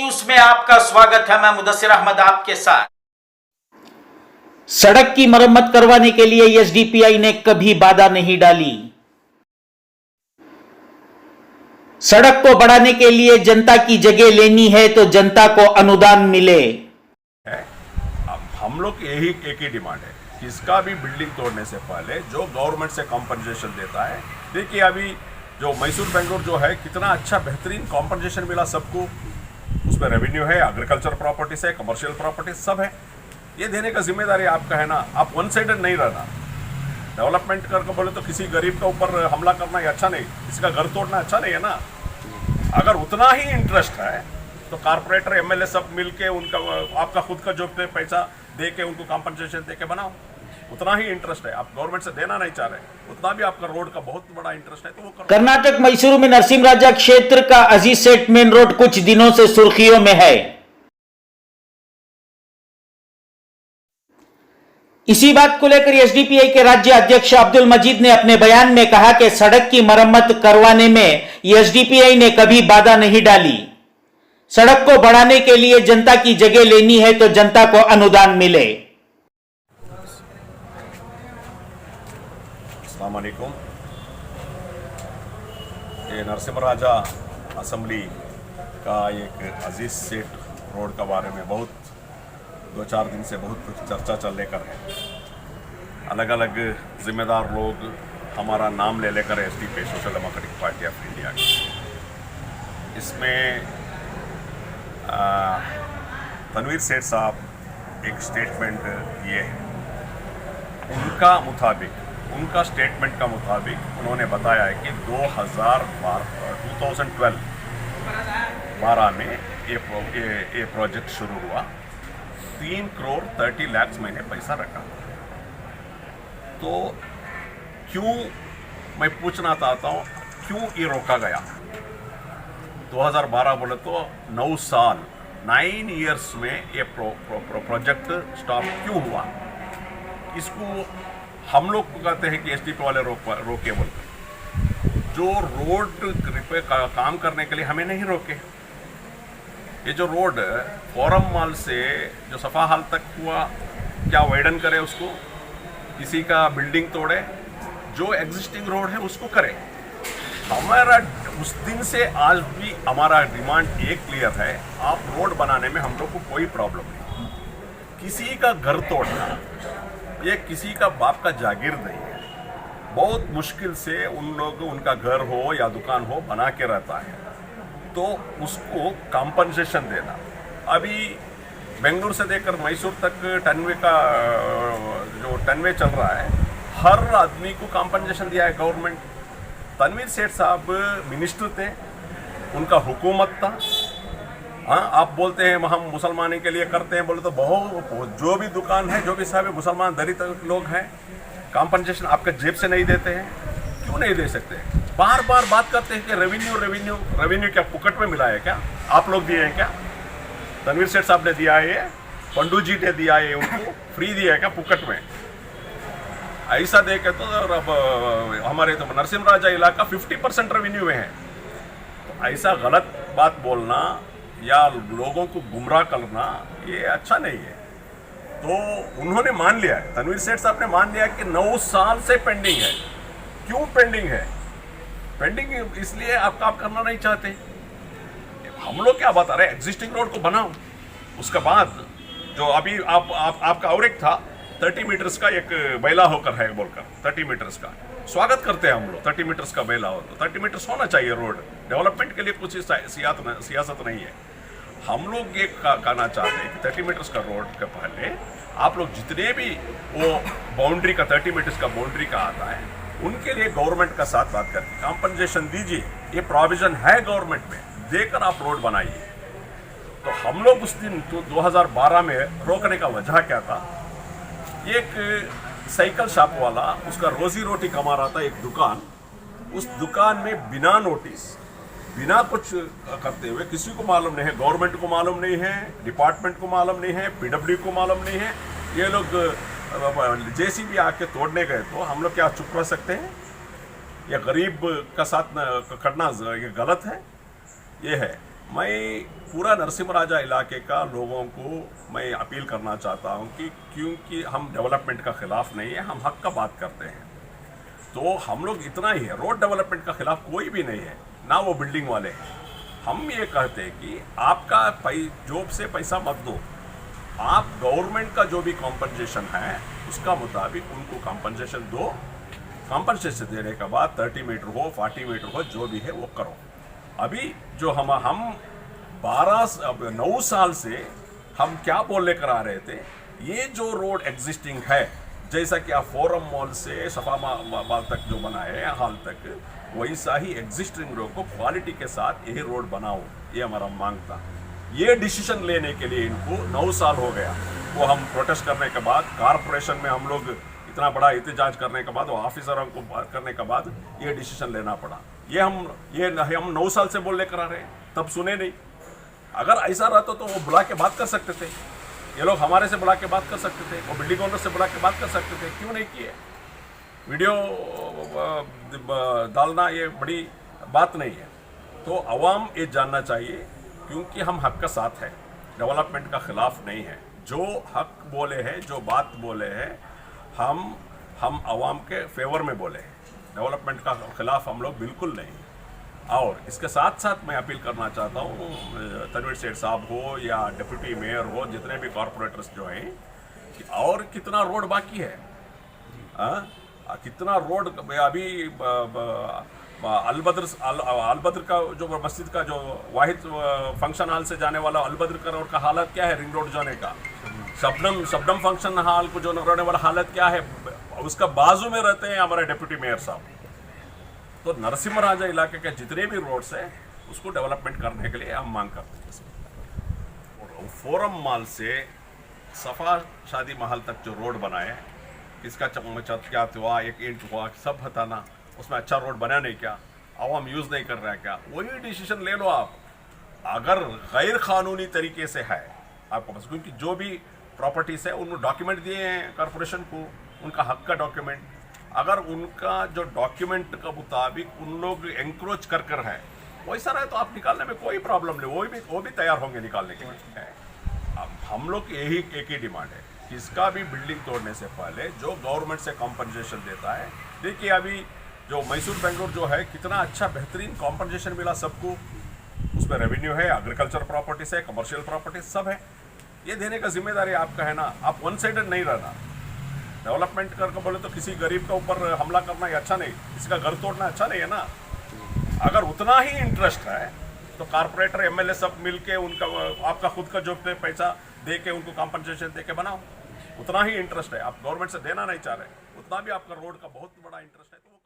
News में आपका स्वागत है। मैं मुदस्सिर अहमद आपके साथ। सड़क की मरम्मत करवाने के लिए एसडीपीआई ने कभी बाधा नहीं डाली। सड़क को बढ़ाने के लिए जनता की जगह लेनी है तो जनता को अनुदान मिले। अब हम लोग यही एक ही डिमांड है कि इसका भी बिल्डिंग तोड़ने से पहले जो गवर्नमेंट से कॉम्पनसेशन देता है, देखिए अभी जो मैसूर बेंगलुरु जो है कितना अच्छा बेहतरीन कॉम्पनसेशन मिला सबको। उसमें रेवेन्यू है, एग्रीकल्चर प्रॉपर्टीज है, कमर्शियल प्रॉपर्टीज सब है। ये देने का जिम्मेदारी आपका है ना। आप वन साइडेड नहीं रहना। डेवलपमेंट करके बोले तो किसी गरीब के ऊपर हमला करना ये अच्छा नहीं, किसी का घर तोड़ना अच्छा नहीं है ना। अगर उतना ही इंटरेस्ट है तो कारपोरेटर एमएलए सब मिलके उनका आपका खुद का जो पैसा दे के उनको कॉम्पनसेशन दे के बनाओ। उतना ही इंटरेस्ट है। आप गवर्नमेंट से देना नहीं चाह रहे, उतना भी आपका रोड का बहुत बड़ा इंटरेस्ट है तो वो करो। कर्नाटक मैसूरू में नरसिंहराजा क्षेत्र का अजीज सेठ मेन रोड कुछ दिनों से सुर्खियों में है। इसी बात को लेकर एसडीपीआई के राज्य अध्यक्ष अब्दुल मजीद ने अपने बयान में कहा कि सड़क की मरम्मत करवाने में एसडीपीआई ने कभी बाधा नहीं डाली। सड़क को बढ़ाने के लिए जनता की जगह लेनी है तो जनता को अनुदान मिले। अस्सलाम वालेकुम। ये नरसिंहराजा असेंबली का एक अजीज सेठ रोड के बारे में बहुत 2-4 दिन से बहुत चर्चा चल लेकर है। अलग अलग जिम्मेदार लोग हमारा नाम ले लेकर SDP social democratic party of India की इसमें तनवीर सेठ साहब एक स्टेटमेंट दिए हैं। उनका स्टेटमेंट का मुताबिक उन्होंने बताया है कि 2012 में ये प्रोजेक्ट शुरू हुआ। 3 करोड़ 30 लाख मैंने पैसा रखा। तो क्यों, मैं पूछना चाहता हूँ क्यों ये रोका गया। 2012 बोले तो 9 साल 9 इयर्स में ये प्रोजेक्ट स्टॉप क्यों हुआ। इसको हम लोग को कहते हैं कि एसडीपी वाले रोके बोलते। जो रोड रिपेयर का काम करने के लिए हमें नहीं रोके। ये जो रोड फोरम मॉल से जो सफा हाल तक हुआ, क्या वाइडन करे उसको, किसी का बिल्डिंग तोड़े, जो एग्जिस्टिंग रोड है उसको करे। हमारा उस दिन से आज भी हमारा डिमांड एक क्लियर है, आप रोड बनाने में हम लोग को कोई प्रॉब्लम नहीं। किसी का घर तोड़ना ये किसी का बाप का जागीर नहीं है। बहुत मुश्किल से उन लोग उनका घर हो या दुकान हो बना के रहता है, तो उसको कॉम्पनसेशन देना। अभी बेंगलुरु से लेकर मैसूर तक टनवे का जो टनवे चल रहा है, हर आदमी को कॉम्पनसेशन दिया है गवर्नमेंट। तनवीर सेठ साहब मिनिस्टर थे, उनका हुकूमत था। हाँ, आप बोलते हैं हम मुसलमानी के लिए करते हैं, बोले तो बहुत जो भी दुकान है, जो भी साहब मुसलमान दलित लोग हैं, कॉम्पनसेशन आपके जेब से नहीं देते हैं। क्यों नहीं दे सकते? बार बार बात करते हैं कि रेवेन्यू क्या पुकट में मिला है क्या? आप लोग दिए हैं क्या? तनवीर सेठ साहब ने दिया है, पंडू जी ने दिया है, उनको फ्री दिया है क्या पुकट में? ऐसा देखे तो अब हमारे तो नरसिंहराजा इलाका 50% रेवेन्यू में है। तो ऐसा गलत बात बोलना या लोगों को गुमराह करना ये अच्छा नहीं है। तो उन्होंने मान लिया है, तनवीर सेठ साहब ने मान लिया कि 9 साल से पेंडिंग है। क्यों पेंडिंग है? पेंडिंग इसलिए आप करना नहीं चाहते। हम लोग क्या बता रहे हैं, एग्जिस्टिंग रोड को बनाओ। उसके बाद जो अभी आपका और एक था 30 मीटर्स का एक बैला होकर है बोलकर, 30 मीटर्स का स्वागत करते हैं हम लोग। 30 मीटर्स का बैला हो तो 30 मीटर्स होना चाहिए रोड। डेवलपमेंट के लिए कुछ सियासत नहीं है। हम लोग ये कहना चाहते हैं कि 30 मीटर्स का रोड के पहले आप लोग जितने भी वो बाउंड्री का 30 मीटर्स का बाउंड्री का आता है, उनके लिए गवर्नमेंट का साथ बात करके कॉम्पनसेशन दीजिए। ये प्रोविजन है गवर्नमेंट में, देकर आप रोड बनाइए। तो हम लोग उस दिन तो 2012 में रोकने का वजह क्या था? एक साइकिल शॉप वाला, उसका रोजी रोटी कमा रहा था, एक दुकान। उस दुकान में बिना नोटिस, बिना कुछ करते हुए, किसी को मालूम नहीं है, गवर्नमेंट को मालूम नहीं है, डिपार्टमेंट को मालूम नहीं है, पीडब्ल्यू को मालूम नहीं है, ये लोग जेसीबी आके तोड़ने गए। तो हम लोग क्या चुप रह सकते हैं? ये गरीब का साथ करना ये गलत है। ये है मैं पूरा नरसिंहराजा इलाके का लोगों को मैं अपील करना चाहता हूं कि क्योंकि हम डेवलपमेंट का खिलाफ नहीं है, हम हक का बात करते हैं, तो हम लोग इतना ही है, रोड डेवलपमेंट का खिलाफ कोई भी नहीं है, ना वो बिल्डिंग वाले हैं। हम ये कहते हैं कि आपका जॉब से पैसा मत दो, आप गवर्नमेंट का जो भी कॉम्पनसेशन है उसका मुताबिक उनको कॉम्पनसेशन दो। कॉम्पनसेशन देने के बाद 30 मीटर हो 40 मीटर हो जो भी है वो करो। अभी जो हम 9 साल से हम क्या बोल लेकर आ रहे थे, ये जो रोड एग्जिस्टिंग है, जैसा कि आप फोरम मॉल से सफा मॉल तक जो बना है हाल तक, वैसा ही एग्जिस्टिंग रोड को क्वालिटी के साथ यही रोड बनाओ, ये हमारा मांग था। ये डिसीजन लेने के लिए इनको 9 साल हो गया। वो हम प्रोटेस्ट करने के बाद, कारपोरेशन में हम लोग इतना बड़ा एहतजाज करने के बाद, वो ऑफिसरों को बात करने के बाद ये डिसीजन लेना पड़ा। ये हम 9 साल से बोल लेकर आ रहे हैं, तब सुने नहीं। अगर ऐसा रहता तो वो बुला के बात कर सकते थे, ये लोग हमारे से बुला के बात कर सकते थे, वो बिल्डिंग ओनर से बुला के बात कर सकते थे, क्यों नहीं किए? वीडियो डालना ये बड़ी बात नहीं है। तो अवाम ये जानना चाहिए, क्योंकि हम हक का साथ है, डेवलपमेंट का खिलाफ नहीं है। जो हक बोले हैं, जो बात बोले हैं, हम अवाम के फेवर में बोले हैं, डेवलपमेंट का खिलाफ हम लोग बिल्कुल नहीं। और इसके साथ साथ मैं अपील करना चाहता हूँ, तनवीर सेठ साहब हो या डिप्टी मेयर हो, जितने भी कॉरपोरेटर्स जो हैं, कि और कितना रोड बाकी है, कितना रोड अभी अलबद्र का जो मस्जिद का जो वाहिद फंक्शन हॉल से जाने वाला अलबद्र का रोड का हालत क्या है, रिंग रोड जाने का, शबनम फंक्शन हॉल को जो रहने वाला हालत क्या है, उसका बाजू में रहते हैं हमारे डिप्टी मेयर साहब। तो नरसिंहराजा इलाके के जितने भी रोड्स हैं उसको डेवलपमेंट करने के लिए हम मांग करते हैं। फोरम मॉल से सफा शादी महल तक जो रोड बनाए, इसका क्या हुआ, एक इंच हुआ, सब बताना, उसमें अच्छा रोड बना नहीं क्या, आवाम यूज़ नहीं कर रहा है क्या, वही डिसीजन ले लो आप। अगर गैर कानूनी तरीके से है आपको पास, क्योंकि जो भी प्रॉपर्टीज है उन्होंने डॉक्यूमेंट दिए हैं कॉरपोरेशन को, उनका हक का डॉक्यूमेंट, अगर उनका जो डॉक्यूमेंट के मुताबिक उन लोग एंक्रोच कर है, वैसा रहे तो आप निकालने में कोई प्रॉब्लम नहीं, वो भी तैयार होंगे निकालने के लिए। अब हम लोग यही एक ही डिमांड है, इसका भी बिल्डिंग तोड़ने से पहले जो गवर्नमेंट से कॉम्पनसेशन देता है, देखिए अभी जो मैसूर बेंगलोर जो है, कितना अच्छा बेहतरीन कॉम्पनसेशन मिला सबको, उसमें रेवेन्यू है, एग्रीकल्चर प्रॉपर्टीज है, कमर्शियल प्रॉपर्टीज सब है, ये देने का जिम्मेदारी आपका है ना। आप वन साइडेड नहीं रहना, डेवलपमेंट करके बोले तो किसी गरीब के ऊपर हमला करना ये अच्छा नहीं, किसी का घर तोड़ना अच्छा नहीं है ना। अगर उतना ही इंटरेस्ट है तो कारपोरेटर एमएलए सब मिलके उनका आपका खुद का जो पैसा दे के उनको कॉम्पनसेशन दे के बनाओ, उतना ही इंटरेस्ट है। आप गवर्नमेंट से देना नहीं चाह रहे, उतना भी आपका रोड का बहुत बड़ा इंटरेस्ट है तो वो